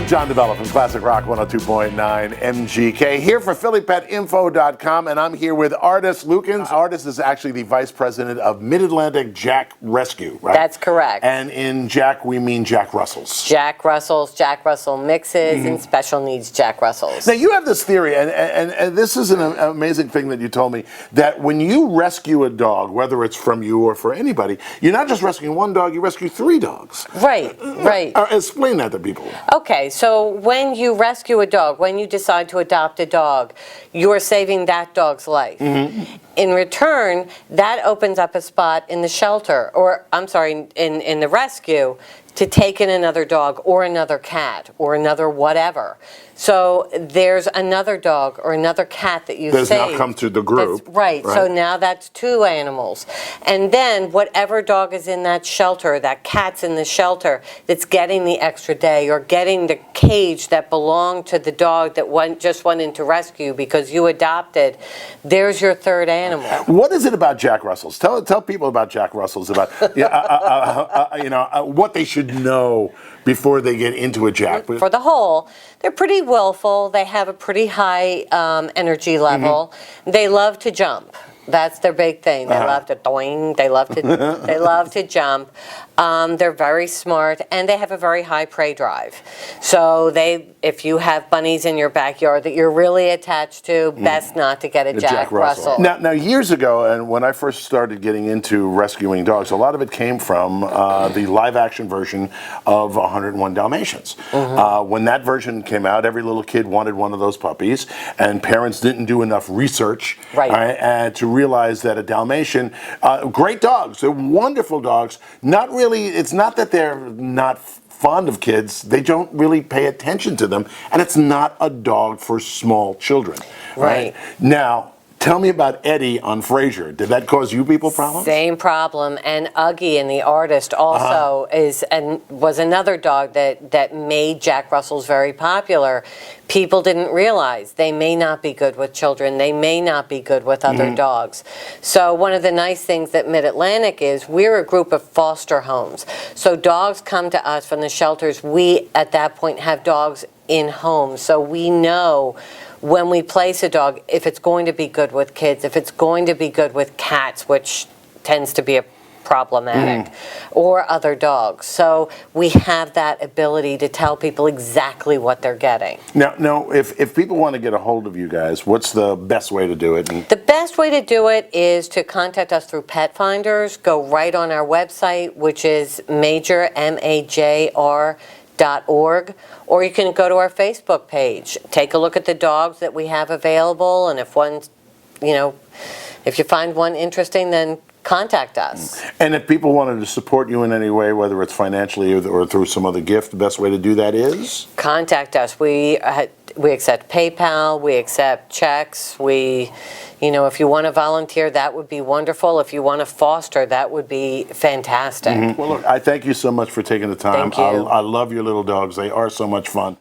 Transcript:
I'm John DeBella from Classic Rock 102.9 MGK, here for PhillyPetInfo.com, and I'm here with Ardis Lukens. Ardis is actually the Vice President of Mid-Atlantic Jack Rescue, right? That's correct. And in Jack, we mean Jack Russells. Jack Russells, Jack Russell mixes, and special needs Jack Russells. Now, you have this theory, and this is an amazing thing that you told me, that when you rescue a dog, whether it's from you or for anybody, you're not just rescuing one dog, you rescue 3 dogs. Right, right. Explain that to people. Okay, so when you rescue a dog, when you decide to adopt a dog, you're saving that dog's life. In return, that opens up a spot in the shelter, or I'm sorry, in the rescue, to take in another dog or another cat or another whatever. So there's another dog or another cat that you saved. That's now come to the group. That's right. So now that's 2 animals. And then whatever dog is in that shelter, that cat's in the shelter that's getting the extra day or getting the cage that belonged to the dog that just went into rescue because you adopted, there's your 3rd animal. What is it about Jack Russells? Tell people about Jack Russells, about what they should know before they get into a Jack. For the whole, they're pretty willful. They have a pretty high energy level. They love to jump. That's their big thing. They love to doing. They love to. They love to jump. They're very smart, and they have a very high prey drive. So if you have bunnies in your backyard that you're really attached to, best not to get a Jack Russell. Now, years ago, and when I first started getting into rescuing dogs, a lot of it came from the live-action version of 101 Dalmatians. When that version came out, every little kid wanted one of those puppies, and parents didn't do enough research to realize that a Dalmatian, great dogs, they're wonderful dogs, it's not that they're not fond of kids, they don't really pay attention to them, and it's not a dog for small children. Right. Now, tell me about Eddie on Frasier. Did that cause you people problems? Same problem. And Uggy and the artist also was another dog that made Jack Russells very popular. People didn't realize they may not be good with children. They may not be good with other dogs. So one of the nice things that Mid-Atlantic is, we're a group of foster homes. So dogs come to us from the shelters. We, at that point, have dogs in homes. So we know when we place a dog, if it's going to be good with kids, if it's going to be good with cats, which tends to be problematic, or other dogs. So we have that ability to tell people exactly what they're getting. Now, if people want to get a hold of you guys, what's the best way to do it? The best way to do it is to contact us through Pet Finders. Go right on our website, which is major, MAJR.org, or you can go to our Facebook page. Take a look at the dogs that we have available, and if you find one interesting, then contact us. And if people wanted to support you in any way, whether it's financially or through some other gift, the best way to do that is? Contact us. We accept PayPal, we accept checks, if you want to volunteer, that would be wonderful. If you want to foster, that would be fantastic. Well, look, I thank you so much for taking the time. Thank you. I love your little dogs. They are so much fun.